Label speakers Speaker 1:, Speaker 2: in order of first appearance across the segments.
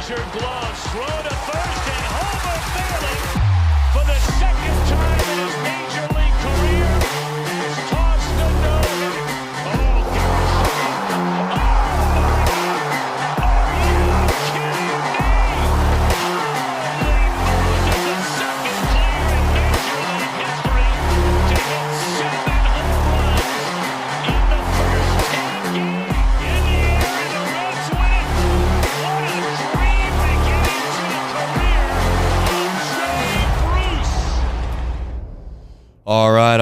Speaker 1: Measured glove, throw to first, and Homer failing for the second time in his major league career has tossed a no-hitter. Oh, gosh. Oh, are you kidding me? Holy Moses, the second player in major league history to hit 7 home runs in the first 10 games. In the air, and the Reds win. What a dream to get into the career of Jay Bruce.
Speaker 2: All right.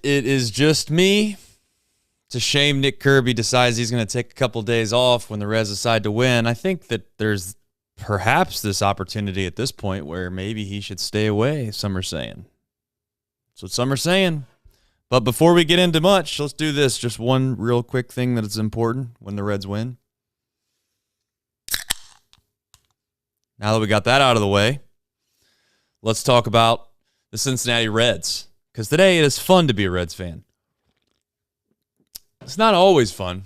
Speaker 2: It is just me. It's a shame Nick Kirby decides he's going to take a couple days off when the Reds decide to win. I think that there's perhaps this opportunity at this point where maybe he should stay away, some are saying. That's what some are saying. But before we get into much, let's do this. Just one real quick thing that is important when the Reds win. Now that we got that out of the way, let's talk about the Cincinnati Reds. Because today it is fun to be a Reds fan. It's not always fun,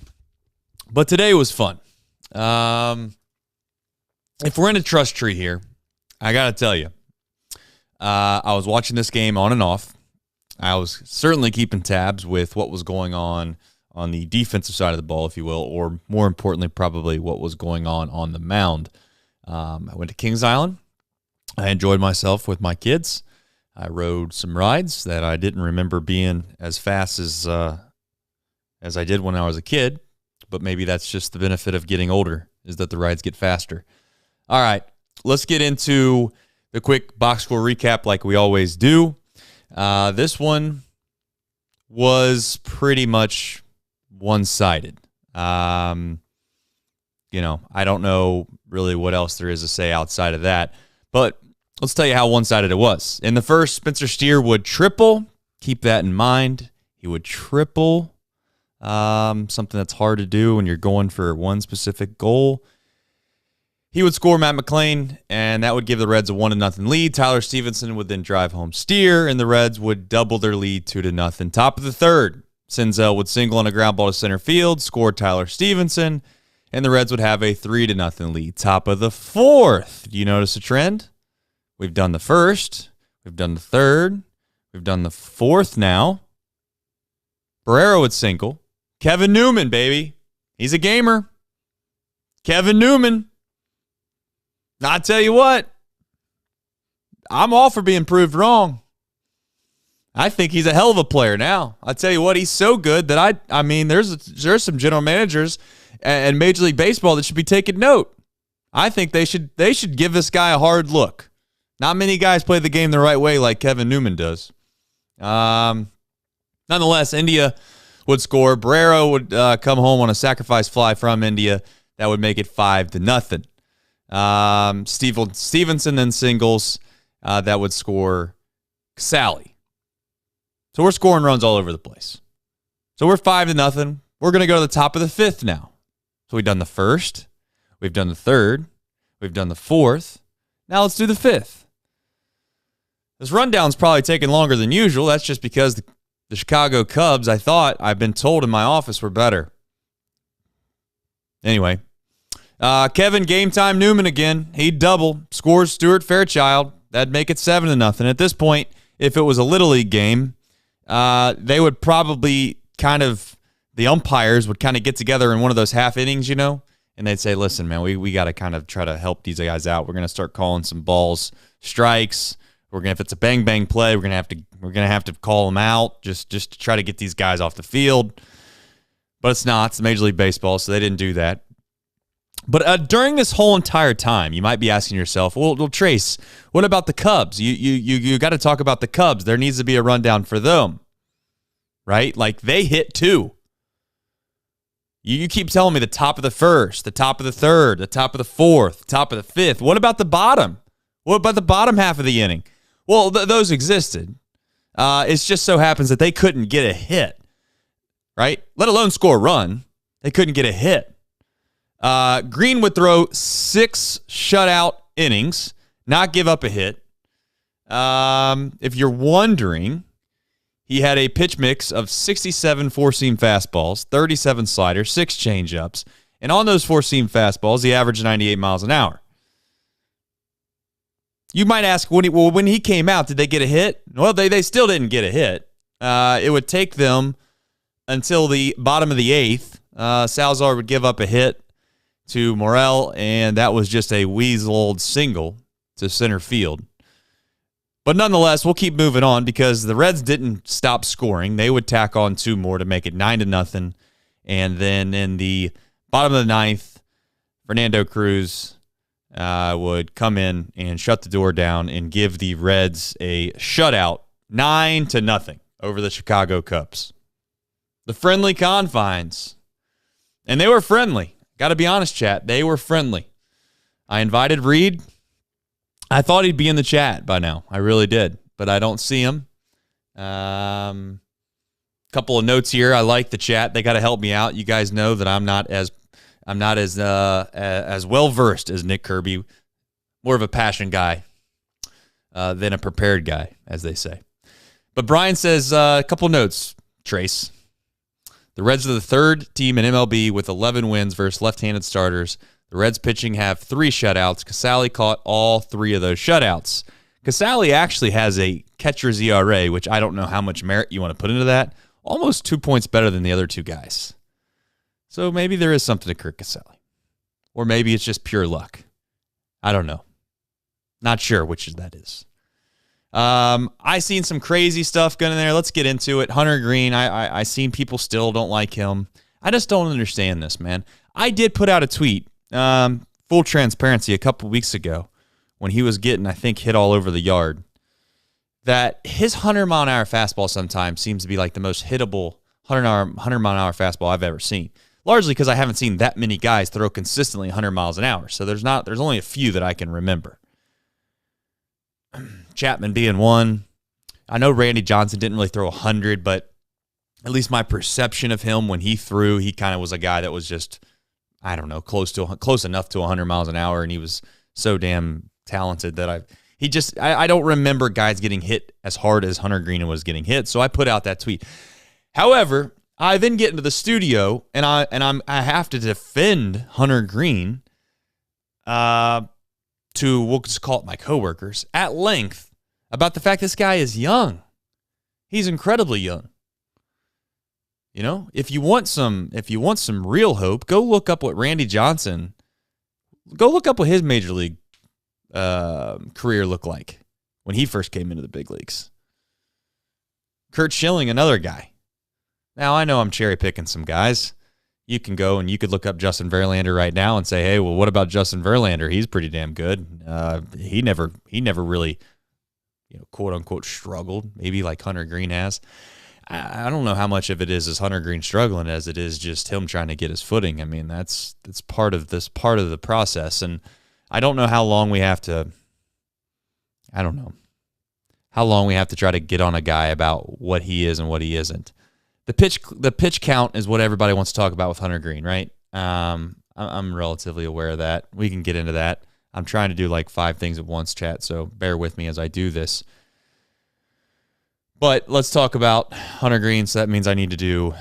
Speaker 2: but today was fun. If we're in a trust tree here, I got to tell you, I was watching this game on and off. I was certainly keeping tabs with what was going on the defensive side of the ball, if you will, or more importantly, probably what was going on the mound. I went to Kings Island. I enjoyed myself with my kids. I rode some rides that I didn't remember being as fast as I did when I was a kid, but maybe that's just the benefit of getting older, is that the rides get faster. All right, let's get into the quick box score recap like we always do. This one was pretty much one-sided. I don't know really what else there is to say outside of that, but let's tell you how one-sided it was. In the first, Spencer Steer would triple. Keep that in mind. He would triple, something that's hard to do when you're going for one specific goal. He would score Matt McClain, and that would give the Reds a 1-0 lead. Tyler Stevenson would then drive home Steer, and the Reds would double their lead 2-0. Top of the third, Senzel would single on a ground ball to center field, score Tyler Stevenson, and the Reds would have a 3-0 lead. Top of the fourth, do you notice a trend? We've done the first, we've done the third, we've done the fourth now. Barrero would single. Kevin Newman, baby. He's a gamer. Kevin Newman. Now, I tell you what, I'm all for being proved wrong. I think he's a hell of a player now. I tell you what, he's so good that I mean, there's some general managers and Major League Baseball that should be taking note. I think they should give this guy a hard look. Not many guys play the game the right way like Kevin Newman does. Nonetheless, India would score. Barrero would come home on a sacrifice fly from India. That would make it 5-0. Stevenson then singles. That would score Sally. So we're scoring runs all over the place. So we're 5-0. We're going to go to the top of the fifth now. So we've done the first. We've done the third. We've done the fourth. Now let's do the fifth. This rundown's probably taking longer than usual. That's just because the Chicago Cubs, I've been told in my office, were better. Anyway, Kevin Game Time Newman again. He'd double. Scores Stuart Fairchild. That'd make it 7-0. At this point, if it was a Little League game, they would probably the umpires would kind of get together in one of those half innings, and they'd say, listen, man, we got to kind of try to help these guys out. We're going to start calling some balls strikes. If it's a bang play, we're gonna have to call them out just to try to get these guys off the field. But it's not. It's Major League Baseball, so they didn't do that. But during this whole entire time, you might be asking yourself, well, Trace, what about the Cubs? You got to talk about the Cubs. There needs to be a rundown for them, right? Like they hit too. You keep telling me the top of the first, the top of the third, the top of the fourth, the top of the fifth. What about the bottom? What about the bottom half of the inning? Well, those existed. It just so happens that they couldn't get a hit, right? Let alone score a run. They couldn't get a hit. Greene would throw 6 shutout innings, not give up a hit. If you're wondering, he had a pitch mix of 67 four-seam fastballs, 37 sliders, 6 changeups, And on those four-seam fastballs, he averaged 98 miles an hour. You might ask, when he came out, did they get a hit? Well, they still didn't get a hit. It would take them until the bottom of the eighth. Salazar would give up a hit to Morel, and that was just a weaseled single to center field. But nonetheless, we'll keep moving on because the Reds didn't stop scoring. They would tack on two more to make it 9-0. And then in the bottom of the ninth, Fernando Cruz would come in and shut the door down and give the Reds a shutout, 9-0 over the Chicago Cubs. The friendly confines. And they were friendly. Got to be honest, chat. They were friendly. I invited Reed. I thought he'd be in the chat by now. I really did, but I don't see him. Couple of notes here. I like the chat. They got to help me out. You guys know that I'm not as well versed as Nick Kirby. More of a passion guy than a prepared guy, as they say. But Brian says a couple notes. Trace. The Reds are the third team in MLB with 11 wins versus left-handed starters. The Reds pitching have 3 shutouts. Casale caught all 3 of those shutouts. Casale actually has a catcher's ERA, which I don't know how much merit you want to put into that. Almost 2 points better than the other 2 guys. So maybe there is something to Kurt Casale. Or maybe it's just pure luck. I don't know. Not sure which that is. I seen some crazy stuff going in there. Let's get into it. Hunter Greene, I seen people still don't like him. I just don't understand this, man. I did put out a tweet, full transparency, a couple weeks ago when he was getting, I think, hit all over the yard, that his 100-mile-an-hour fastball sometimes seems to be like the most hittable 100-mile-an-hour fastball I've ever seen. Largely because I haven't seen that many guys throw consistently 100 miles an hour. So there's only a few that I can remember. Chapman being one. I know Randy Johnson didn't really throw 100, but at least my perception of him when he threw, he kind of was a guy that was just, I don't know, close enough to 100 miles an hour, and he was so damn talented that I don't remember guys getting hit as hard as Hunter Greene was getting hit. So I put out that tweet. However, I then get into the studio and I have to defend Hunter Greene to, we'll just call it my coworkers, at length about the fact this guy is young. He's incredibly young. You know, if you want some real hope, go look up what Randy Johnson, go look up what his major league career looked like when he first came into the big leagues. Kurt Schilling, another guy. Now, I know I'm cherry picking some guys. You can go and you could look up Justin Verlander right now and say, hey, well, what about Justin Verlander? He's pretty damn good. He never really, quote unquote, struggled, maybe like Hunter Greene has. I don't know how much of it is Hunter Greene struggling as it is just him trying to get his footing. I mean, that's part of the process. And I don't know how long we have to try to get on a guy about what he is and what he isn't. The pitch count is what everybody wants to talk about with Hunter Greene, right? I'm relatively aware of that. We can get into that. I'm trying to do like 5 things at once, chat, so bear with me as I do this. But let's talk about Hunter Greene, so that means I need to do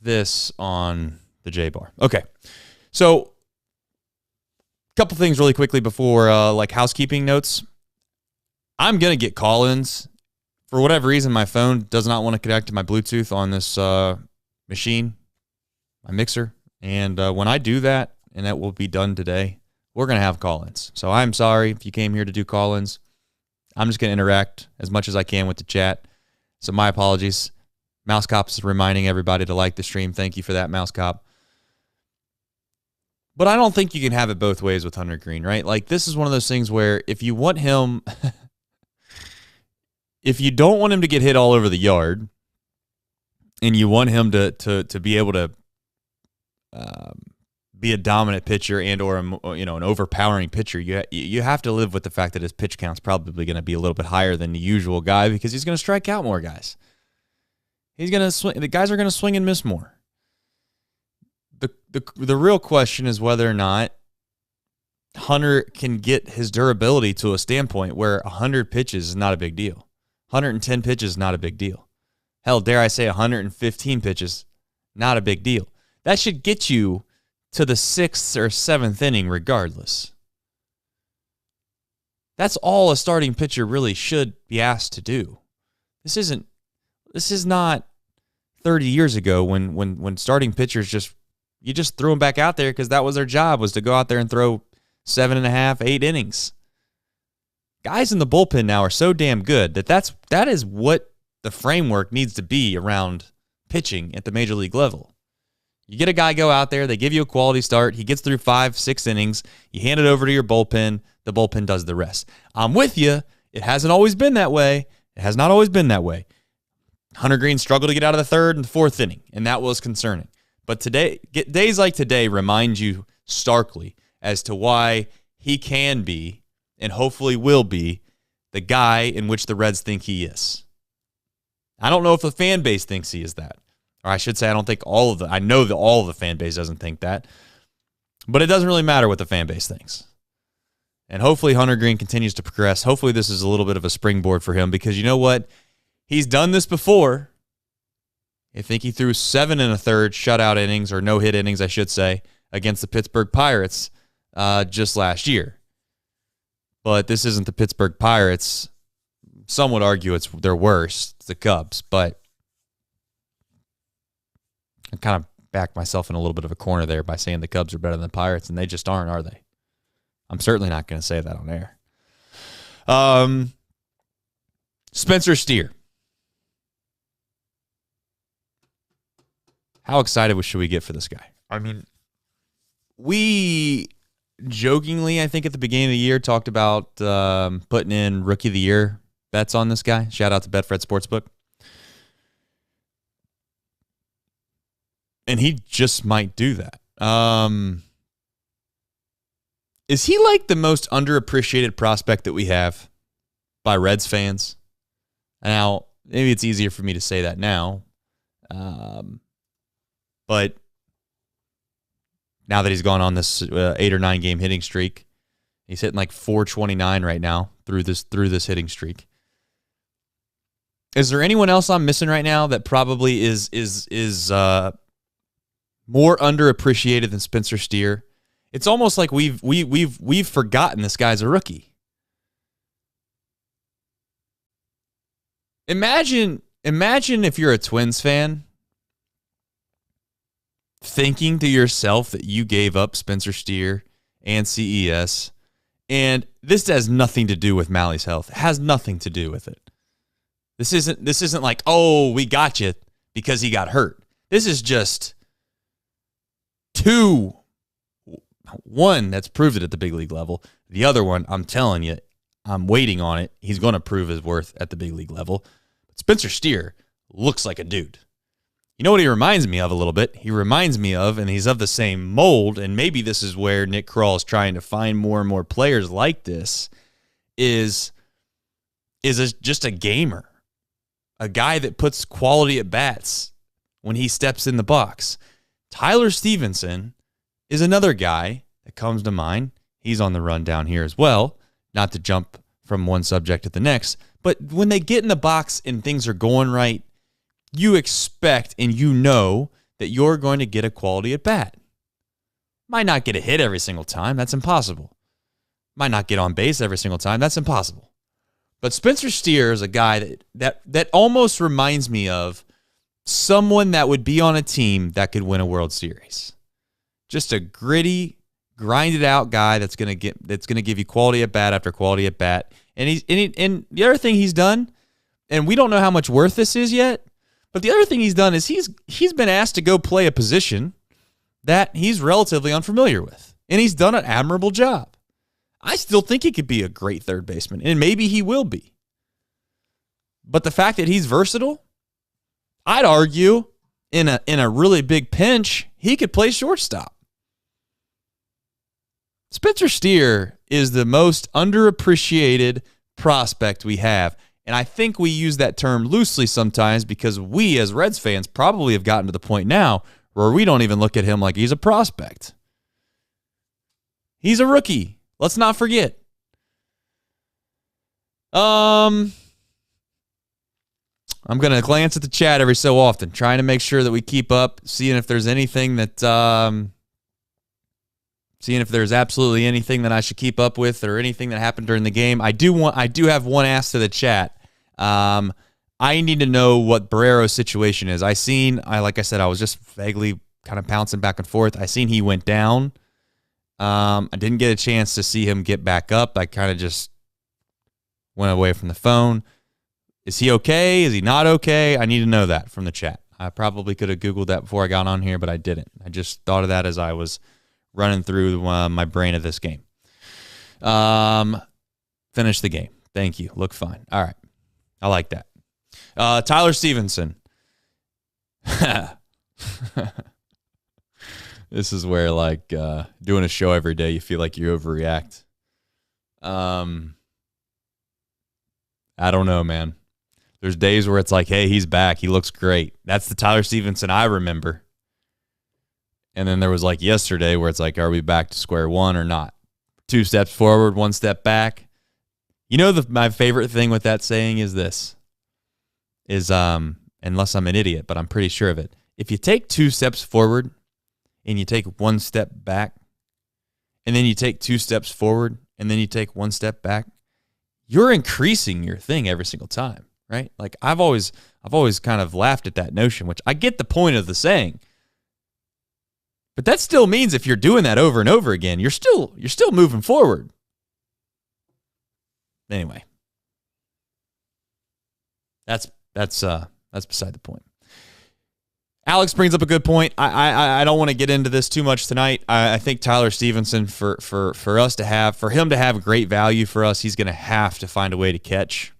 Speaker 2: this on the J-Bar. Okay, so a couple things really quickly before housekeeping notes. I'm going to get call-ins. For whatever reason, my phone does not want to connect to my Bluetooth on this machine, my mixer. And when I do that, and that will be done today, we're going to have call-ins. So I'm sorry if you came here to do call-ins. I'm just going to interact as much as I can with the chat. So my apologies. Mouse Cop is reminding everybody to like the stream. Thank you for that, Mouse Cop. But I don't think you can have it both ways with Hunter Greene, right? Like, this is one of those things where if you want him... If you don't want him to get hit all over the yard, and you want him to be able to be a dominant pitcher and or an overpowering pitcher, you have to live with the fact that his pitch count's probably going to be a little bit higher than the usual guy because he's going to strike out more guys. He's going to swing. The guys are going to swing and miss more. The real question is whether or not Hunter can get his durability to a standpoint where 100 pitches is not a big deal. 110 pitches, not a big deal. Hell, dare I say 115 pitches, not a big deal. That should get you to the 6th or 7th inning regardless. That's all a starting pitcher really should be asked to do. This is not 30 years ago when starting pitchers you just threw them back out there because that was their job, was to go out there and throw 7.5, 8 innings. Guys in the bullpen now are so damn good that is what the framework needs to be around pitching at the major league level. You get a guy go out there, they give you a quality start, he gets through 5, 6 innings, you hand it over to your bullpen, the bullpen does the rest. I'm with you. It hasn't always been that way. It has not always been that way. Hunter Greene struggled to get out of the 3rd and 4th inning, and that was concerning. But days like today remind you starkly as to why he can be, and hopefully will be, the guy in which the Reds think he is. I don't know if the fan base thinks he is that. Or I should say, I know that all of the fan base doesn't think that. But it doesn't really matter what the fan base thinks. And hopefully Hunter Greene continues to progress. Hopefully this is a little bit of a springboard for him, because you know what? He's done this before. I think he threw 7 1/3 shutout innings, or no-hit innings, I should say, against the Pittsburgh Pirates just last year. But this isn't the Pittsburgh Pirates. Some would argue they're worse. It's the Cubs, but I kind of backed myself in a little bit of a corner there by saying the Cubs are better than the Pirates, and they just aren't, are they? I'm certainly not going to say that on air. Spencer Steer. How excited should we get for this guy? I mean, we jokingly, I think at the beginning of the year, talked about putting in Rookie of the Year bets on this guy. Shout out to Betfred Sportsbook. And he just might do that. Is he like the most underappreciated prospect that we have by Reds fans? Now, maybe it's easier for me to say that now. But now that he's gone on this 8 or 9 game hitting streak, he's hitting like 429 right now through this hitting streak. Is there anyone else I'm missing right now that probably is more underappreciated than Spencer Steer? It's almost like we've forgotten this guy's a rookie. Imagine if you're a Twins fan thinking to yourself that you gave up Spencer Steer and CES, and this has nothing to do with Mally's health. It has nothing to do with it. This isn't like, oh, we got you because he got hurt. This is just one that's proved it at the big league level. The other one, I'm telling you, I'm waiting on it. He's going to prove his worth at the big league level. But Spencer Steer looks like a dude. You know what he reminds me of a little bit? He reminds me of, and he's of the same mold, and maybe this is where Nick Krall is trying to find more and more players like this, is just a gamer. A guy that puts quality at bats when he steps in the box. Tyler Stevenson is another guy that comes to mind. He's on the rundown here as well, not to jump from one subject to the next. But when they get in the box and things are going right, you expect and you know that you're going to get a quality at bat. Might not get a hit every single time. That's impossible. Might not get on base every single time. That's impossible. But Spencer Steer is a guy that almost reminds me of someone that would be on a team that could win a World Series. Just a gritty, grinded out guy that's gonna give you quality at bat after quality at bat. And and the other thing he's done, and we don't know how much worth this is yet, but the other thing he's done is he's been asked to go play a position that he's relatively unfamiliar with, and he's done an admirable job. I still think he could be a great third baseman, and maybe he will be. But the fact that he's versatile, I'd argue in a really big pinch, he could play shortstop. Spencer Steer is the most underappreciated prospect we have. And I think we use that term loosely sometimes because we as Reds fans probably have gotten to the point now where we don't even look at him like he's a prospect. He's a rookie. Let's not forget. I'm going to glance at the chat every so often, trying to make sure that we keep up, seeing if there's anything that seeing if there's absolutely anything that I should keep up with or anything that happened during the game. I do have one ask to the chat. I need to know what Barrero's situation is. Like I said, I was just vaguely kind of bouncing back and forth. I seen he went down. I didn't get a chance to see him get back up. I kind of just went away from the phone. Is he okay? Is he not okay? I need to know that from the chat. I probably could have Googled that before I got on here, but I didn't. I just thought of that as I was running through my brain of this game. Finish the game. Thank you. Look fine. All right. I like that. Tyler Stevenson. This is where, like, doing a show every day, you feel like you overreact. I don't know, man. There's days where it's like, hey, he's back. He looks great. That's the Tyler Stevenson I remember. And then there was, like, yesterday where it's like, are we back to square one or not? 2 steps forward, 1 step back. You know, my favorite thing with that saying is this. Unless I'm an idiot, but I'm pretty sure of it. If you take 2 steps forward and you take 1 step back, and then you take 2 steps forward and then you take 1 step back, you're increasing your thing every single time, right? Like I've always kind of laughed at that notion, which I get the point of the saying. But that still means if you're doing that over and over again, you're still moving forward. Anyway. That's beside the point. Alex brings up a good point. I don't want to get into this too much tonight. I think Tyler Stevenson, for him to have great value for us, he's going to have to find a way to catch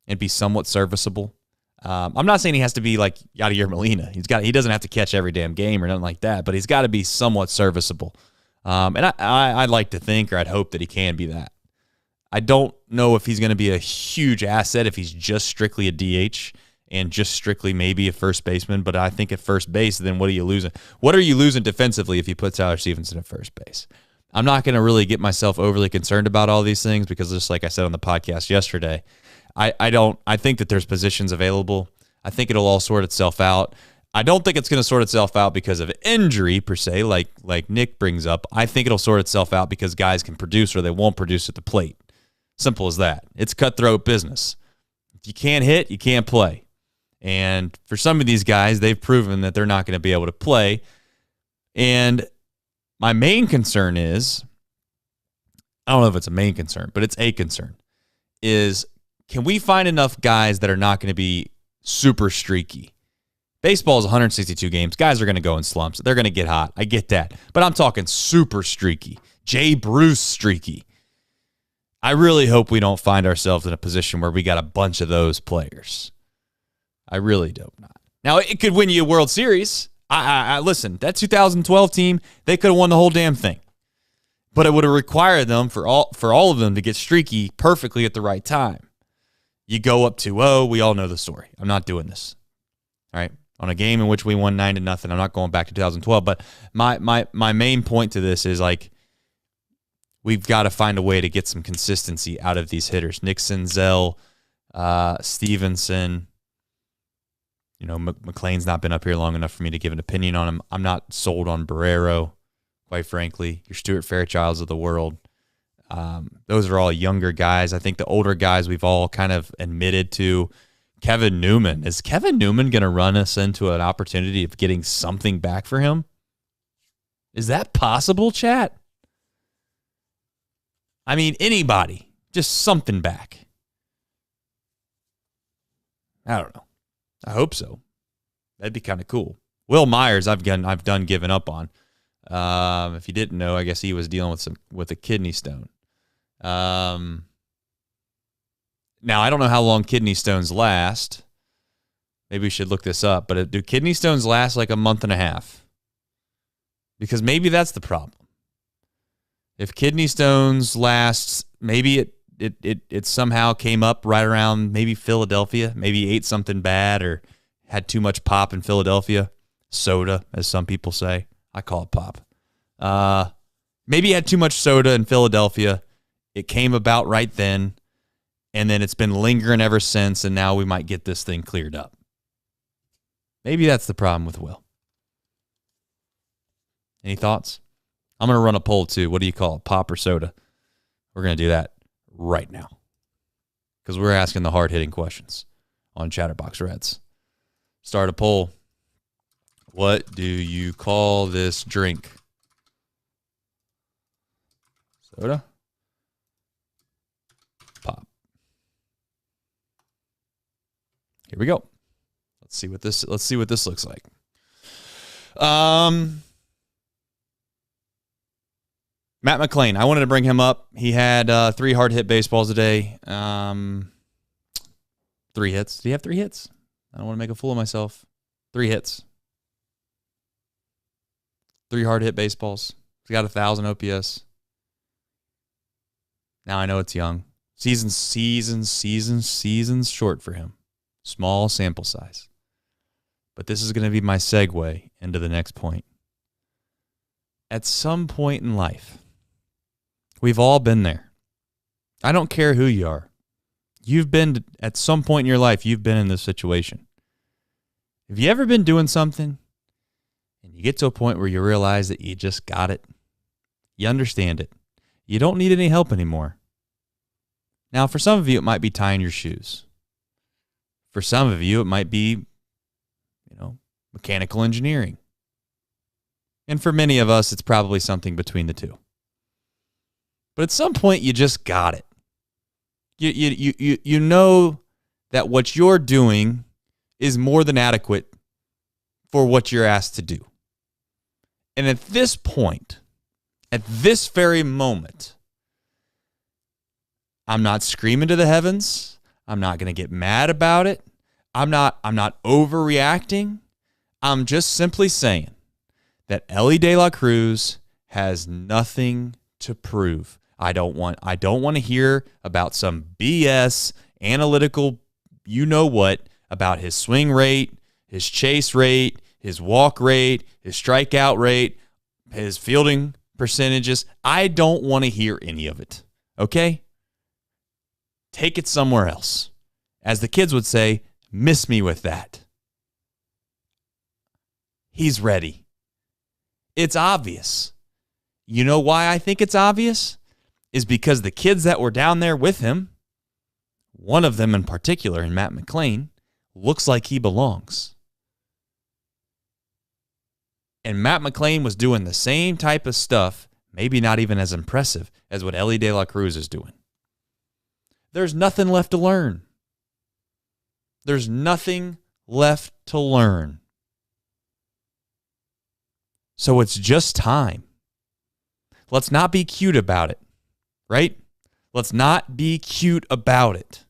Speaker 2: and be somewhat serviceable. I'm not saying he has to be like Yadier Molina. He doesn't have to catch every damn game or nothing like that, but he's got to be somewhat serviceable. And I'd like to think, or I'd hope that he can be that. I don't know if he's going to be a huge asset if he's just strictly a DH and just strictly maybe a first baseman. But I think at first base, then what are you losing? What are you losing defensively if you put Tyler Stevenson at first base? I'm not going to really get myself overly concerned about all these things because just like I said on the podcast yesterday, I think that there's positions available. I think it'll all sort itself out. I don't think it's going to sort itself out because of injury per se, like Nick brings up. I think it'll sort itself out because guys can produce or they won't produce at the plate. Simple as that. It's cutthroat business. If you can't hit, you can't play. And for some of these guys, they've proven that they're not going to be able to play. And my main concern is, I don't know if it's a main concern, but it's a concern, is can we find enough guys that are not going to be super streaky? Baseball is 162 games. Guys are going to go in slumps. They're going to get hot. I get that. But I'm talking super streaky. Jay Bruce streaky. I really hope we don't find ourselves in a position where we got a bunch of those players. I really hope not. Now, it could win you a World Series. I listen, that 2012 team, they could have won the whole damn thing. But it would have required them for all of them to get streaky perfectly at the right time. You go up 2-0, we all know the story. I'm not doing this. All right? On a game in which we won 9-0, I'm not going back to 2012, but my main point to this is like we've got to find a way to get some consistency out of these hitters. Nick Senzel, Stevenson. You know, McLean's not been up here long enough for me to give an opinion on him. I'm not sold on Barrero, quite frankly. Your Stuart Fairchilds of the world. Those are all younger guys. I think the older guys we've all kind of admitted to. Kevin Newman. Is Kevin Newman going to run us into an opportunity of getting something back for him? Is that possible, chat? I mean, anybody. Just something back. I don't know. I hope so. That'd be kind of cool. Will Myers, I've done given up on. If you didn't know, I guess he was dealing with a kidney stone. Now I don't know how long kidney stones last. Maybe we should look this up. But do kidney stones last like a month and a half? Because maybe that's the problem. If kidney stones last, maybe it somehow came up right around maybe Philadelphia. Maybe he ate something bad or had too much pop in Philadelphia. Soda, as some people say. I call it pop. Maybe he had too much soda in Philadelphia. It came about right then. And then it's been lingering ever since. And now we might get this thing cleared up. Maybe that's the problem with Will. Any thoughts? I'm going to run a poll too. What do you call it? Pop or soda? We're going to do that right now because we're asking the hard-hitting questions on Chatterbox Reds. Start a poll. What do you call this drink? Soda? Pop. Here we go. Let's see what this looks like. Matt McClain. I wanted to bring him up. He had 3 hard hit baseballs a day. 3 hits. Did he have 3 hits? I don't want to make a fool of myself. 3 hits. 3 hard hit baseballs. He's got 1,000 OPS. Now I know it's young. Seasons short for him. Small sample size. But this is going to be my segue into the next point. At some point in life, we've all been there. I don't care who you are. You've been, at some point in your life, you've been in this situation. Have you ever been doing something and you get to a point where you realize that you just got it? You understand it. You don't need any help anymore. Now, for some of you, it might be tying your shoes. For some of you, it might be, mechanical engineering. And for many of us, it's probably something between the two. But at some point, you just got it. You know that what you're doing is more than adequate for what you're asked to do. And at this point, at this very moment, I'm not screaming to the heavens. I'm not going to get mad about it. I'm not overreacting. I'm just simply saying that Elly De La Cruz has nothing to prove. I don't want to hear about some BS analytical what about his swing rate, his chase rate, his walk rate, his strikeout rate, his fielding percentages. I don't want to hear any of it. Okay? Take it somewhere else. As the kids would say, miss me with that. He's ready. It's obvious. You know why I think it's obvious? Is because the kids that were down there with him, one of them in particular, in Matt McClain, looks like he belongs. And Matt McClain was doing the same type of stuff, maybe not even as impressive as what Elly De La Cruz is doing. There's nothing left to learn. There's nothing left to learn. So it's just time. Let's not be cute about it, right? Let's not be cute about it.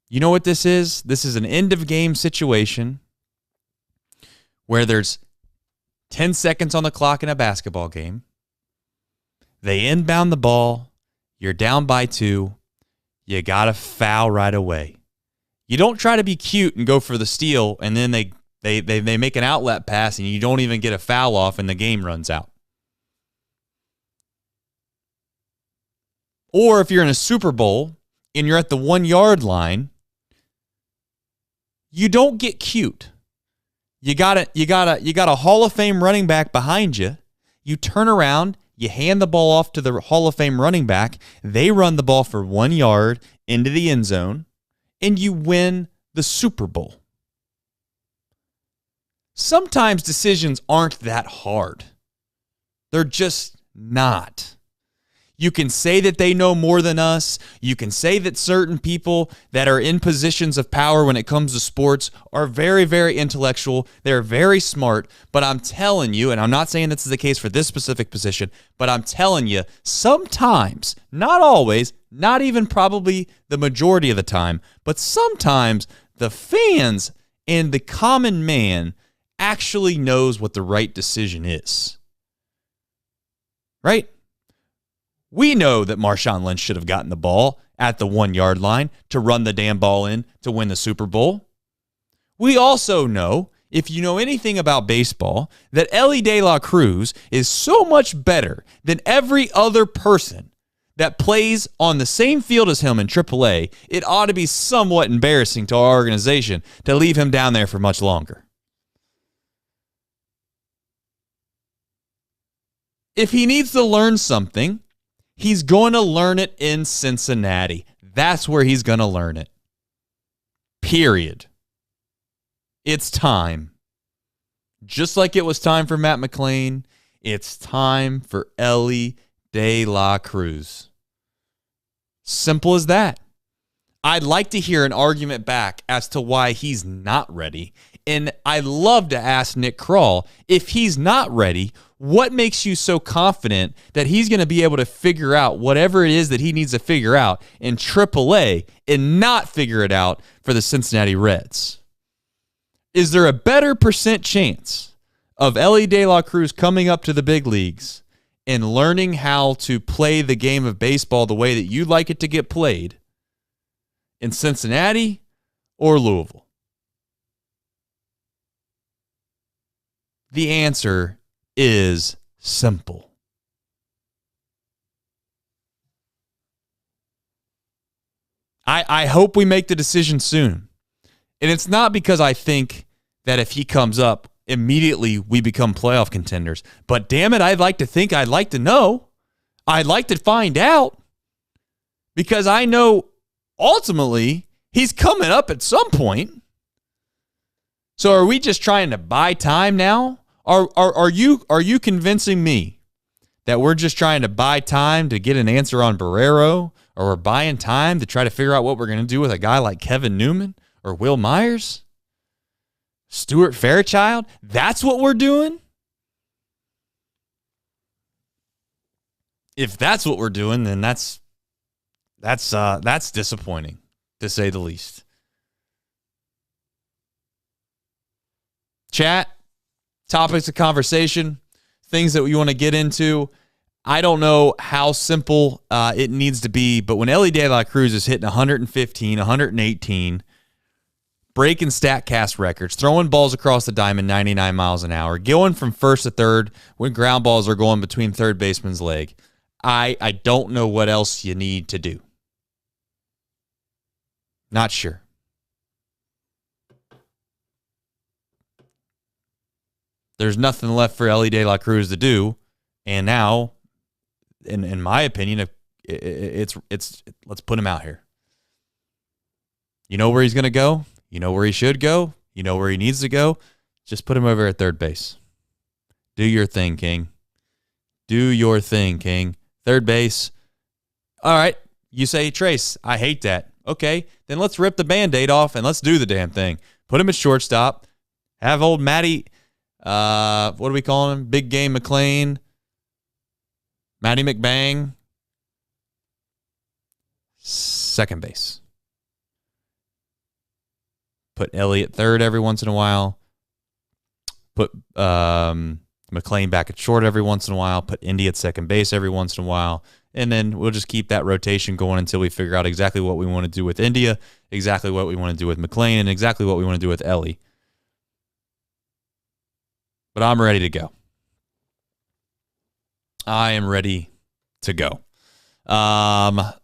Speaker 2: You know what this is? This is an end-of-game situation where there's 10 seconds on the clock in a basketball game. They inbound the ball. You're down by 2. You got to foul right away. You don't try to be cute and go for the steal, and then they make an outlet pass, and you don't even get a foul off, and the game runs out. Or if you're in a Super Bowl and you're at the 1-yard line, you don't get cute. You got a Hall of Fame running back behind you. You turn around, you hand the ball off to the Hall of Fame running back. They run the ball for 1 yard into the end zone, and you win the Super Bowl. Sometimes decisions aren't that hard. They're just not. You can say that they know more than us. You can say that certain people that are in positions of power when it comes to sports are very, very intellectual. They're very smart. But I'm telling you, and I'm not saying this is the case for this specific position, but I'm telling you, sometimes, not always, not even probably the majority of the time, but sometimes the fans and the common man actually knows what the right decision is. Right? We know that Marshawn Lynch should have gotten the ball at the 1 yard line to run the damn ball in to win the Super Bowl. We also know, if you know anything about baseball, that Elly De La Cruz is so much better than every other person that plays on the same field as him in AAA, it ought to be somewhat embarrassing to our organization to leave him down there for much longer. If he needs to learn something, he's going to learn it in Cincinnati. That's where he's going to learn it. Period. It's time. Just like it was time for Matt McLain, it's time for Elly De La Cruz. Simple as that. I'd like to hear an argument back as to why he's not ready. And I love to ask Nick Krall, if he's not ready, what makes you so confident that he's going to be able to figure out whatever it is that he needs to figure out in AAA and not figure it out for the Cincinnati Reds? Is there a better percent chance of Elly De La Cruz coming up to the big leagues and learning how to play the game of baseball the way that you'd like it to get played in Cincinnati or Louisville? The answer is simple. I hope we make the decision soon. And it's not because I think that if he comes up, immediately we become playoff contenders. But damn it, I'd like to know. I'd like to find out. Because I know ultimately he's coming up at some point. So are we just trying to buy time now? Are you convincing me that we're just trying to buy time to get an answer on Barrero, or we're buying time to try to figure out what we're going to do with a guy like Kevin Newman or Will Myers? Stuart Fairchild? That's what we're doing? If that's what we're doing, then that's disappointing, to say the least. Chat, topics of conversation, things that we want to get into. I don't know how simple it needs to be, but when Elly De La Cruz is hitting 115, 118, breaking StatCast records, throwing balls across the diamond 99 miles an hour, going from first to third when ground balls are going between third baseman's leg, I don't know what else you need to do. Not sure. There's nothing left for Elly De La Cruz to do, and now, in my opinion, it's let's put him out here. You know where he's going to go. You know where he should go. You know where he needs to go. Just put him over at third base. Do your thing, King. Do your thing, King. Third base. All right. You say, Trace, I hate that. Okay, then let's rip the Band-Aid off and let's do the damn thing. Put him at shortstop. Have old Matty. What do we call him? Big Game McLean. Matty McBang. Second base. Put Elly at third every once in a while. Put McLean back at short every once in a while. Put Indy at second base every once in a while. And then we'll just keep that rotation going until we figure out exactly what we want to do with India, exactly what we want to do with McLean, and exactly what we want to do with Elly. But I'm ready to go. I am ready to go. That's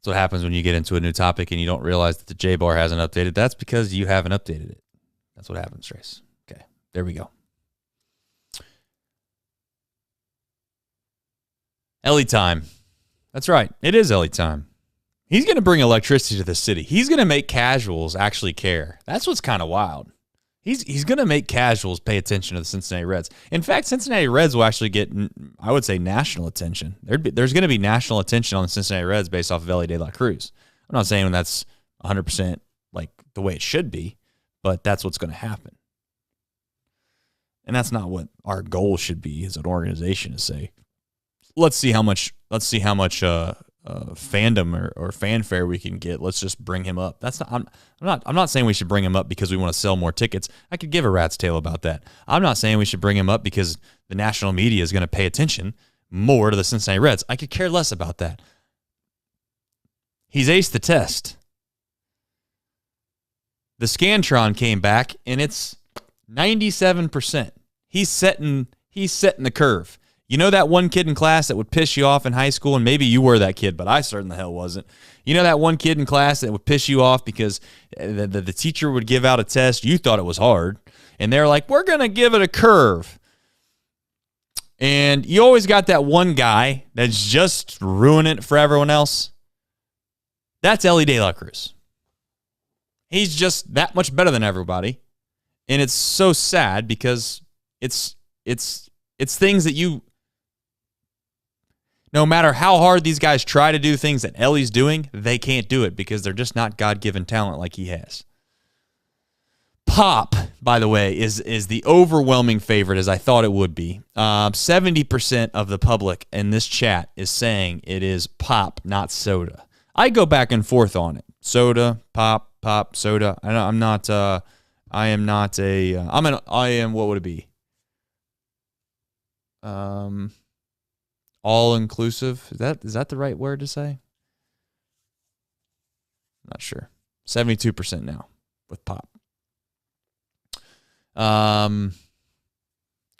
Speaker 2: what happens when you get into a new topic and you don't realize that the J bar hasn't updated. That's because you haven't updated it. That's what happens, Trace. Okay, there we go. Elly time. That's right. It is Elly time. He's going to bring electricity to the city. He's going to make casuals actually care. That's what's kind of wild. He's going to make casuals pay attention to the Cincinnati Reds. In fact, Cincinnati Reds will actually get, I would say, national attention. There's going to be national attention on the Cincinnati Reds based off of Elly De La Cruz. I'm not saying that's 100% like the way it should be, but that's what's going to happen. And that's not what our goal should be as an organization, to say, let's see how much fandom or fanfare we can get. Let's just bring him up. That's not. I'm not saying we should bring him up because we want to sell more tickets. I could give a rat's tail about that. I'm not saying we should bring him up because the national media is going to pay attention more to the Cincinnati Reds. I could care less about that. He's aced the test. The Scantron came back and it's 97%. He's setting the curve. You know that one kid in class that would piss you off in high school, and maybe you were that kid, but I certainly the hell wasn't. You know that one kid in class that would piss you off because the teacher would give out a test, you thought it was hard, and they're like, we're going to give it a curve. And you always got that one guy that's just ruining it for everyone else. That's Elly De La Cruz. He's just that much better than everybody. And it's so sad because it's things that you, no matter how hard these guys try to do things that Elly's doing, they can't do it because they're just not God-given talent like he has. Pop, by the way, is the overwhelming favorite, as I thought it would be. 70% of the public in this chat is saying it is Pop, not soda. I go back and forth on it. Soda, pop, soda. I am what would it be? All inclusive. Is that the right word to say? Not sure. 72% now with Pop.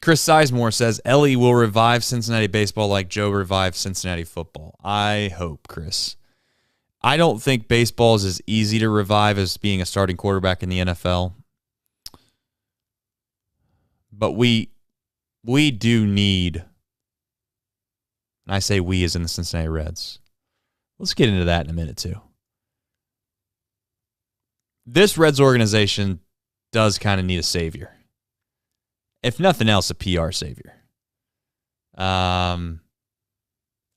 Speaker 2: Chris Sizemore says Elly will revive Cincinnati baseball like Joe revived Cincinnati football. I hope, Chris. I don't think baseball is as easy to revive as being a starting quarterback in the NFL. But we do need, and I say we as in the Cincinnati Reds. Let's get into that in a minute too. This Reds organization does kind of need a savior. If nothing else, a PR savior.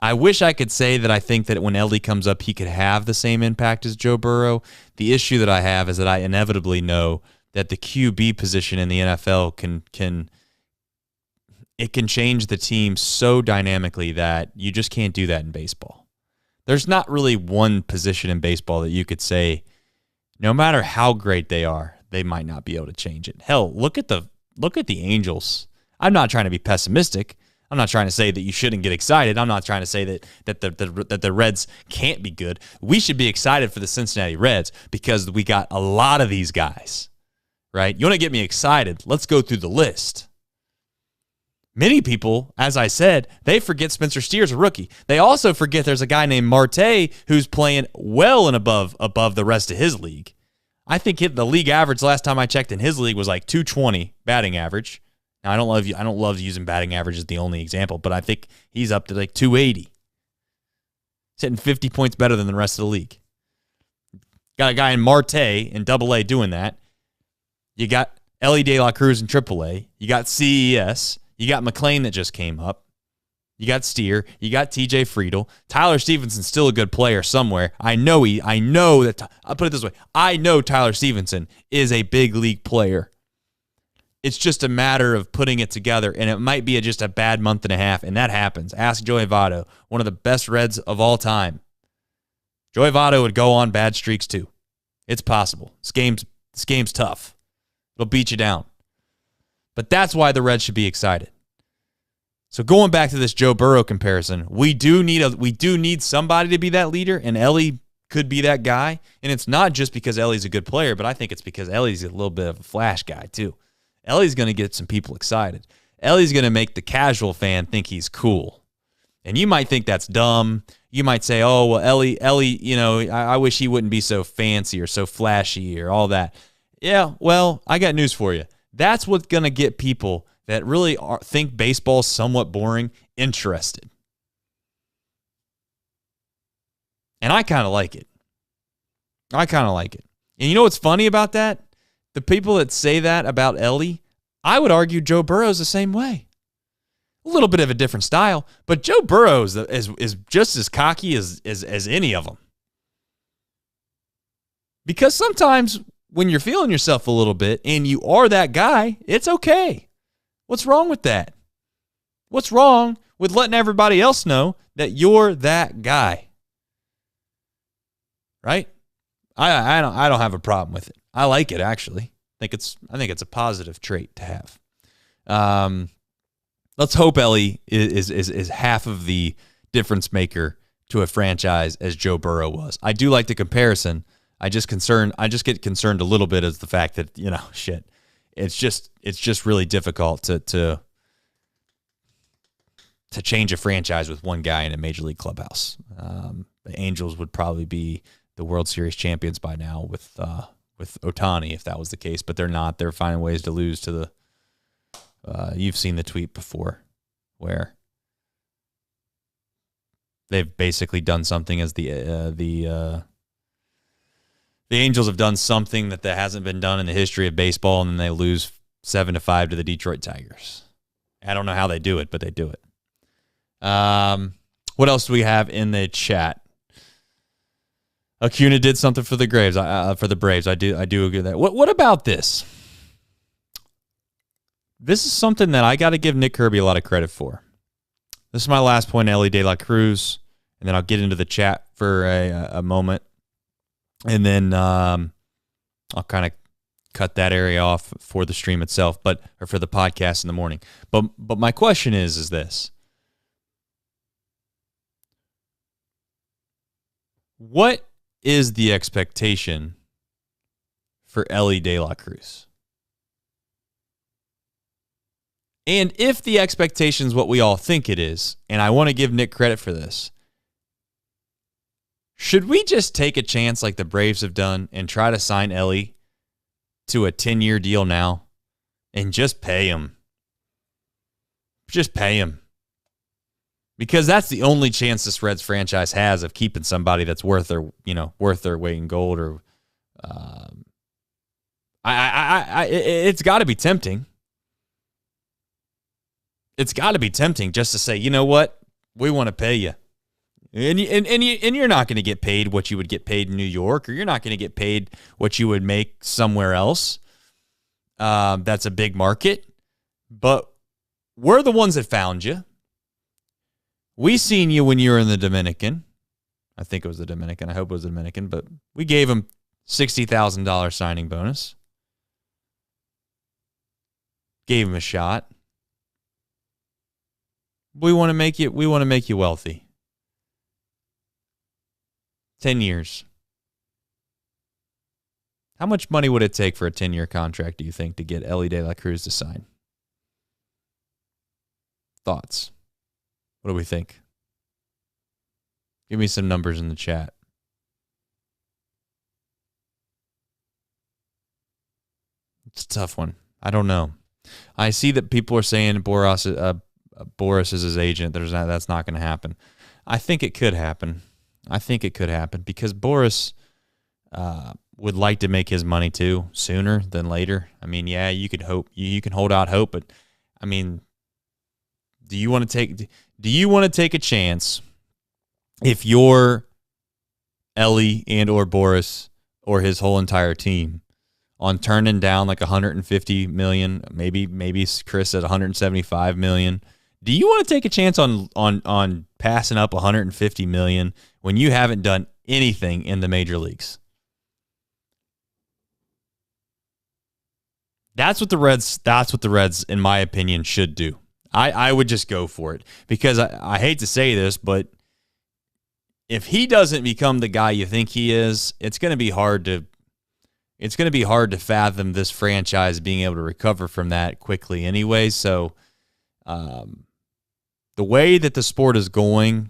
Speaker 2: I wish I could say that I think that when Elly comes up, he could have the same impact as Joe Burrow. The issue that I have is that I inevitably know that the QB position in the NFL can change the team so dynamically that you just can't do that in baseball. There's not really one position in baseball that you could say, no matter how great they are, they might not be able to change it. Hell, look at the Angels. I'm not trying to be pessimistic. I'm not trying to say that you shouldn't get excited. I'm not trying to say that the Reds can't be good. We should be excited for the Cincinnati Reds because we got a lot of these guys, right? You want to get me excited? Let's go through the list. Many people, as I said, they forget Spencer Steer's a rookie. They also forget there's a guy named Marty who's playing well and above the rest of his league. I think the league average last time I checked in his league was like 220 batting average. Now, I don't love using batting average as the only example, but I think he's up to like 280. He's hitting 50 points better than the rest of the league. Got a guy in Marty in Double-A doing that. You got Elly De La Cruz in Triple-A. You got CES. You got McLean that just came up. You got Steer. You got TJ Friedel. Tyler Stevenson's still a good player somewhere. I'll put it this way. I know Tyler Stevenson is a big league player. It's just a matter of putting it together, and it might be just a bad month and a half, and that happens. Ask Joey Votto, one of the best Reds of all time. Joey Votto would go on bad streaks too. It's possible. This game's tough. It'll beat you down. But that's why the Reds should be excited. So going back to this Joe Burrow comparison, we do need somebody to be that leader, and Elly could be that guy. And it's not just because Ellie's a good player, but I think it's because Ellie's a little bit of a flash guy too. Ellie's going to get some people excited. Ellie's going to make the casual fan think he's cool. And you might think that's dumb. You might say, oh, well, Elly, I wish he wouldn't be so fancy or so flashy or all that. Yeah, well, I got news for you. That's what's going to get people that really think baseball's somewhat boring interested. And I kind of like it. And you know what's funny about that? The people that say that about Elly, I would argue Joe Burrow's the same way. A little bit of a different style, but Joe Burrow is just as cocky as any of them. Because sometimes when you're feeling yourself a little bit and you are that guy, it's okay. What's wrong with that? What's wrong with letting everybody else know that you're that guy? Right? I don't have a problem with it. I like it, actually. I think it's a positive trait to have. Let's hope Elly is half of the difference maker to a franchise as Joe Burrow was. I do like the comparison. I just get concerned a little bit as the fact that, it's just really difficult to change a franchise with one guy in a major league clubhouse. The Angels would probably be the World Series champions by now with Ohtani if that was the case, but they're not. They're finding ways to lose to the you've seen the tweet before. where they've basically done something as the Angels have done something that hasn't been done in the history of baseball, and then they lose 7-5 to the Detroit Tigers. I don't know how they do it, but they do it. What else do we have in the chat? Acuna did something for the Braves. For the Braves, I do agree with that. What about this? This is something that I got to give Nick Kirby a lot of credit for. This is my last point, Ellie De La Cruz, and then I'll get into the chat for a moment, and then I'll kind of cut that area off for the stream itself, or for the podcast in the morning. But my question is this: what is the expectation for Ellie De La Cruz? And if the expectation is what we all think it is, and I want to give Nick credit for this, should we just take a chance like the Braves have done and try to sign Ellie to a 10-year deal now and just pay him? Just pay him. Because that's the only chance this Reds franchise has of keeping somebody that's worth their weight in gold. Or, it's got to be tempting. It's got to be tempting just to say, you know what, we want to pay you, and you're not going to get paid what you would get paid in New York, or you're not going to get paid what you would make somewhere else. That's a big market, but we're the ones that found you. We seen you when you were in the Dominican. I think it was the Dominican. I hope it was the Dominican, but we gave him $60,000 signing bonus. Gave him a shot. We want to make you wealthy. 10 years. How much money would it take for a 10-year contract, do you think, to get Ellie De La Cruz to sign? Thoughts? What do we think? Give me some numbers in the chat. It's a tough one. I don't know. I see that people are saying Boris is his agent. That's not going to happen. I think it could happen. Because Boris would like to make his money too, sooner than later. I mean, yeah, you could hope. You can hold out hope, but I mean, do you want to take a chance if you're Ellie and or Boris or his whole entire team on turning down like $150 million, maybe Chris at $175 million? Do you want to take a chance on passing up $150 million when you haven't done anything in the major leagues? That's what the Reds, in my opinion, should do. I would just go for it, because I hate to say this, but if he doesn't become the guy you think he is, it's going to be hard to fathom this franchise being able to recover from that quickly anyway. So the way that the sport is going,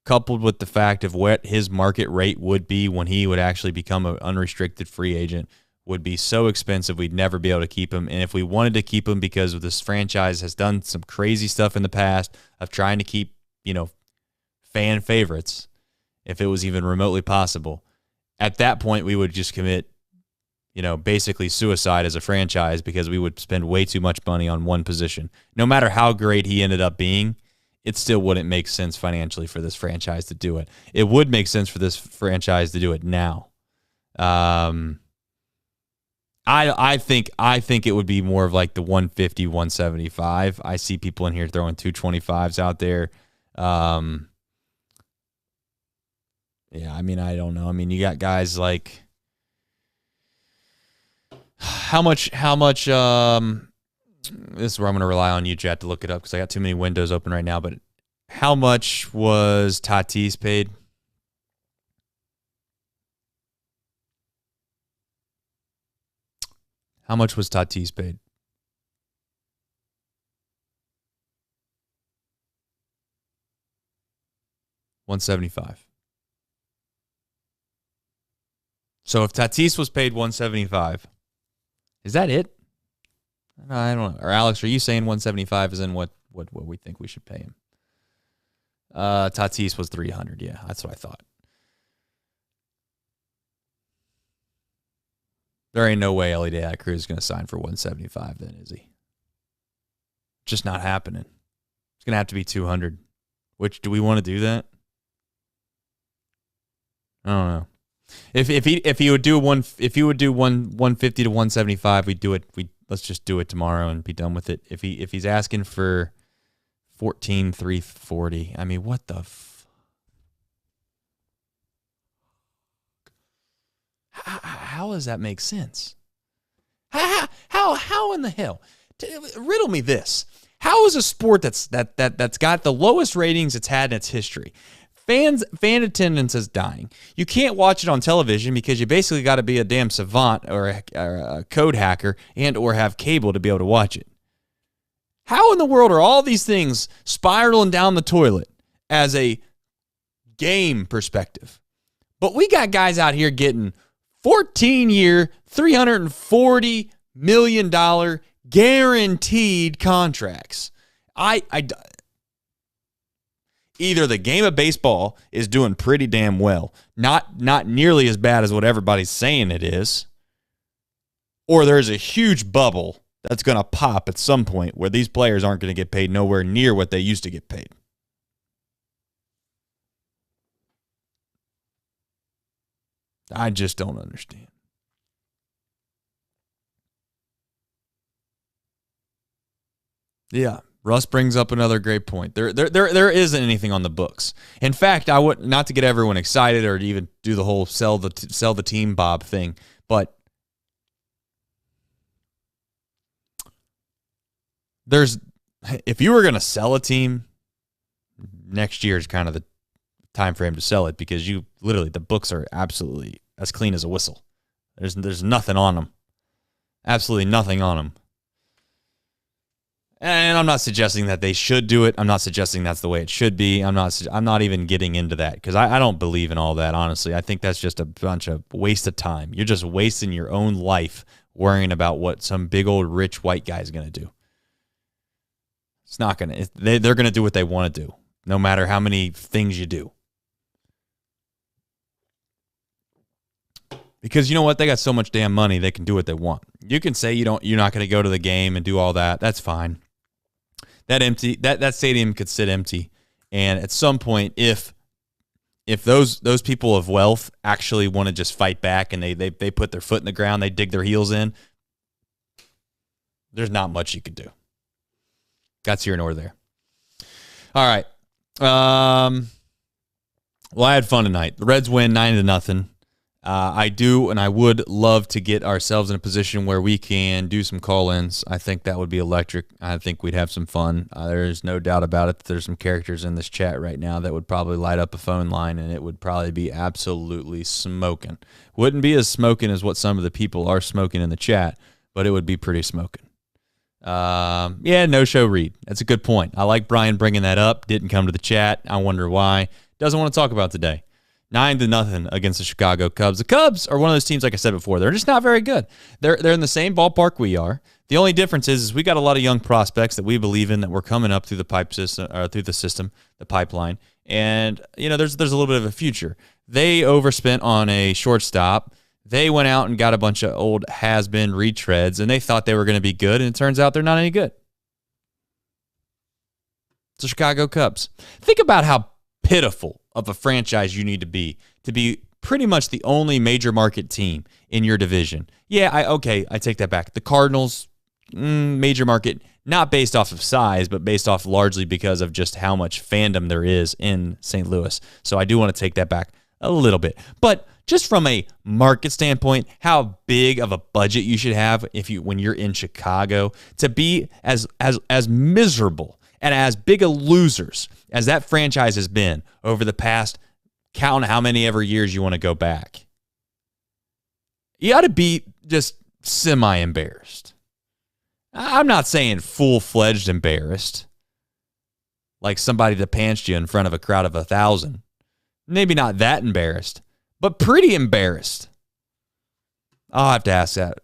Speaker 2: coupled with the fact of what his market rate would be when he would actually become an unrestricted free agent, would be so expensive we'd never be able to keep him. And if we wanted to keep him, because this franchise has done some crazy stuff in the past of trying to keep, fan favorites, if it was even remotely possible, at that point we would just commit, basically suicide as a franchise, because we would spend way too much money on one position. No matter how great he ended up being, it still wouldn't make sense financially for this franchise to do it. It would make sense for this franchise to do it now. I think it would be more of like the 150, 175. I see people in here throwing 225s out there. Yeah, I mean, I don't know. I mean, you got guys like how much this is where I'm going to rely on you, Jet, to look it up, because I got too many windows open right now, but how much was Tatis paid? How much was Tatis paid? $175. So if Tatis was paid $175, is that it? I don't know. Or Alex, are you saying $175 is in what what we think we should pay him. Tatis was 300. Yeah, that's what I thought. There ain't no way Ellie De La Cruz is going to sign for 175 then, is he? Just not happening. It's going to have to be 200. Which, do we want to do that? I don't know. If he would do 150 to 175, we'd do it. Let's just do it tomorrow and be done with it. If he's asking for 14,340, I mean, what the how does that make sense? How in the hell? Riddle me this. How is a sport that's got the lowest ratings it's had in its history? Fan attendance is dying. You can't watch it on television because you basically got to be a damn savant or a code hacker and or have cable to be able to watch it. How in the world are all these things spiraling down the toilet as a game perspective? But we got guys out here getting 14-year, $340 million guaranteed contracts. Either the game of baseball is doing pretty damn well, not nearly as bad as what everybody's saying it is, or there's a huge bubble that's going to pop at some point where these players aren't going to get paid nowhere near what they used to get paid. I just don't understand. Yeah, Russ brings up another great point. There isn't anything on the books. In fact, I would not to get everyone excited or to even do the whole sell the team Bob thing, but if you were going to sell a team, next year is kind of the time frame to sell it because the books are absolutely as clean as a whistle. There's nothing on them. Absolutely nothing on them. And I'm not suggesting that they should do it. I'm not suggesting that's the way it should be. I'm not even getting into that because I don't believe in all that, honestly. I think that's just a bunch of waste of time. You're just wasting your own life worrying about what some big old rich white guy is going to do. It's not going to. They're going to do what they want to do, no matter how many things you do. Because you know what? They got so much damn money, they can do what they want. You can say you're not going to go to the game and do all that. That's fine. That stadium could sit empty. And at some point, if those people of wealth actually want to just fight back and they put their foot in the ground, they dig their heels in, there's not much you could do. That's here nor there. All right. Well, I had fun tonight. The Reds win 9-0. I do, and I would love to get ourselves in a position where we can do some call-ins. I think that would be electric. I think we'd have some fun. There's no doubt about it that there's some characters in this chat right now that would probably light up a phone line, and it would probably be absolutely smoking. Wouldn't be as smoking as what some of the people are smoking in the chat, but it would be pretty smoking. No-show read. That's a good point. I like Brian bringing that up. Didn't come to the chat. I wonder why. Doesn't want to talk about today. 9-0 against the Chicago Cubs. The Cubs are one of those teams, like I said before, they're just not very good. They're in the same ballpark we are. The only difference is we got a lot of young prospects that we believe in that we're coming up through the the pipeline. And, there's a little bit of a future. They overspent on a shortstop. They went out and got a bunch of old has-been retreads, and they thought they were going to be good, and it turns out they're not any good. It's the Chicago Cubs. Think about how pitiful of a franchise you need to be pretty much the only major market team in your division. Yeah, I take that back. The Cardinals, major market, not based off of size, but based off largely because of just how much fandom there is in St. Louis. So I do want to take that back a little bit. But just from a market standpoint, how big of a budget you should have when you're in Chicago to be as miserable and as big a losers as that franchise has been over the past, count how many ever years you want to go back. You ought to be just semi-embarrassed. I'm not saying full-fledged embarrassed, like somebody that pantsed you in front of a crowd of 1,000. Maybe not that embarrassed, but pretty embarrassed. I'll have to ask that.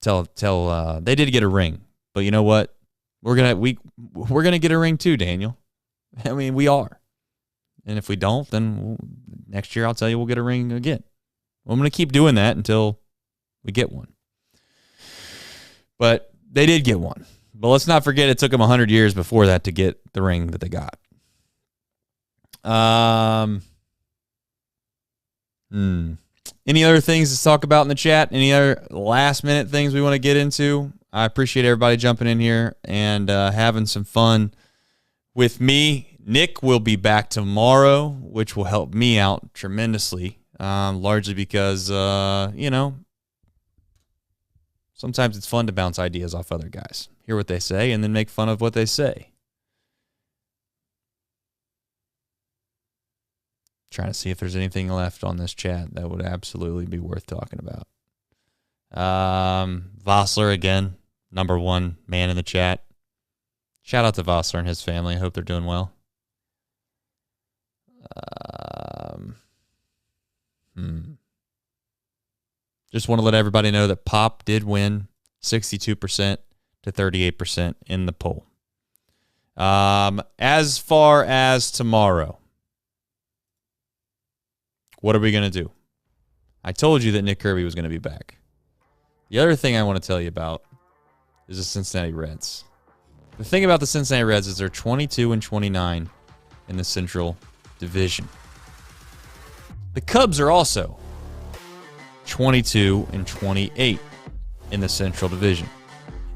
Speaker 2: Tell they did get a ring, but you know what? We're gonna get a ring too, Daniel. I mean, we are. And if we don't, then next year I'll tell you we'll get a ring again. Well, I'm gonna keep doing that until we get one. But they did get one. But let's not forget it took them 100 years before that to get the ring that they got. Any other things to talk about in the chat? Any other last-minute things we want to get into? I appreciate everybody jumping in here and having some fun with me. Nick will be back tomorrow, which will help me out tremendously, largely because, sometimes it's fun to bounce ideas off other guys, hear what they say, and then make fun of what they say. Trying to see if there's anything left on this chat that would absolutely be worth talking about. Vossler again, number one man in the chat. Shout out to Vossler and his family. I hope they're doing well. Just want to let everybody know that Pop did win 62% to 38% in the poll. As far as tomorrow, what are we going to do? I told you that Nick Kirby was going to be back. The other thing I want to tell you about is the Cincinnati Reds. The thing about the Cincinnati Reds is they're 22-29 in the Central Division. The Cubs are also 22-28 in the Central Division.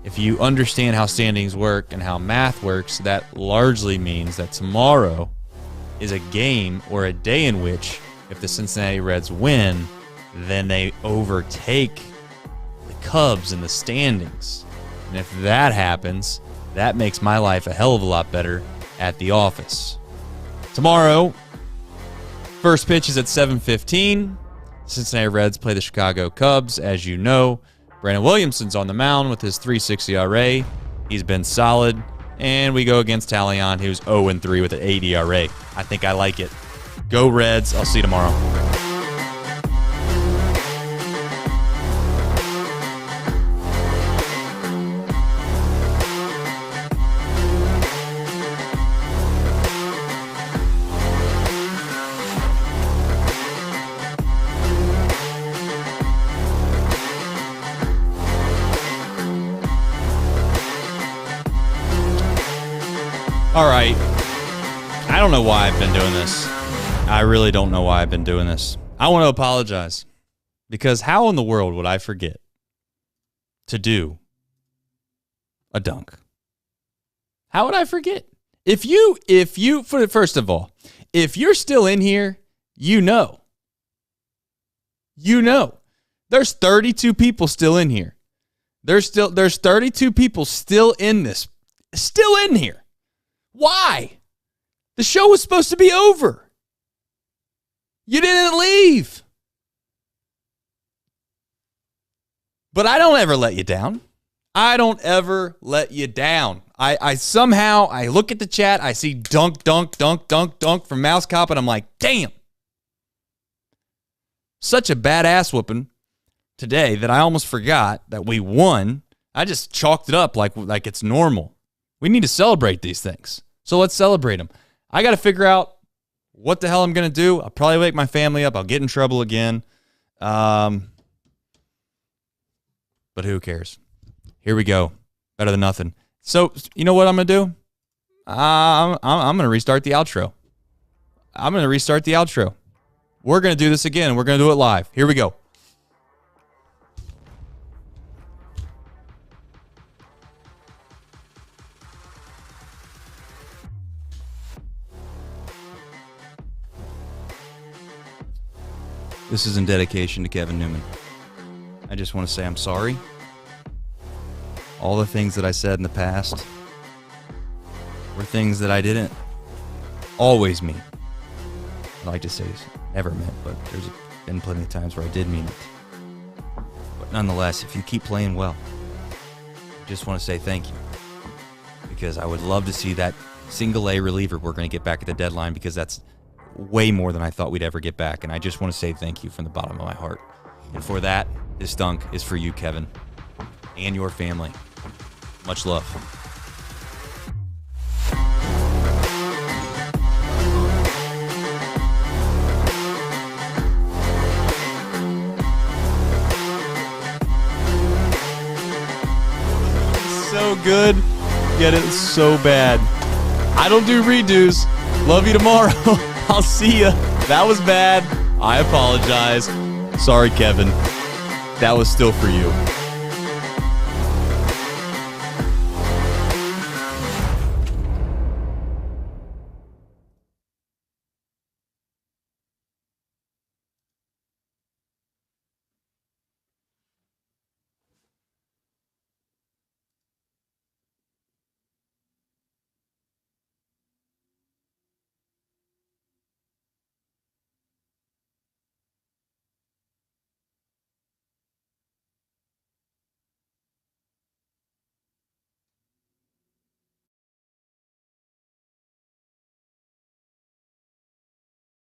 Speaker 2: If you understand how standings work and how math works, that largely means that tomorrow is a game or a day in which if the Cincinnati Reds win, then they overtake the Cubs in the standings. And if that happens, that makes my life a hell of a lot better at the office. Tomorrow, first pitch is at 7:15. Cincinnati Reds play the Chicago Cubs. As you know, Brandon Williamson's on the mound with his .360 ERA. He's been solid. And we go against Talion, who's 0-3 with an 8 ERA. I think I like it. Go Reds. I'll see you tomorrow. All right. I don't know why I've been doing this. I really don't know why I've been doing this. I want to apologize because how in the world would I forget to do a dunk? How would I forget? If you, first of all, if you're still in here, you know, there's 32 people still in here. There's 32 people still in this, still in here. Why? The show was supposed to be over. You didn't leave. But I don't ever let you down. I don't ever let you down. I somehow, I look at the chat, I see dunk, dunk, dunk, dunk, dunk from Mouse Cop, and I'm like, damn. Such a badass whooping today that I almost forgot that we won. I just chalked it up like it's normal. We need to celebrate these things. So let's celebrate them. I got to figure out what the hell I'm going to do. I'll probably wake my family up. I'll get in trouble again. But who cares? Here we go. Better than nothing. So, you know what I'm going to do? I'm going to restart the outro. We're going to do this again. We're going to do it live. Here we go. This is in dedication to Kevin Newman. I just want to say I'm sorry. All the things that I said in the past were things that I didn't always mean. I like to say never meant, but there's been plenty of times where I did mean it. But nonetheless, if you keep playing well, I just want to say thank you. Because I would love to see that single A reliever we're going to get back at the deadline, because that's way more than I thought we'd ever get back. And I just want to say thank you from the bottom of my heart. And for that, this dunk is for you, Kevin, and your family. Much love. so good. Get it so bad. I don't do redos. Love you tomorrow. I'll see ya. That was bad. I apologize. Sorry, Kevin. That was still for you.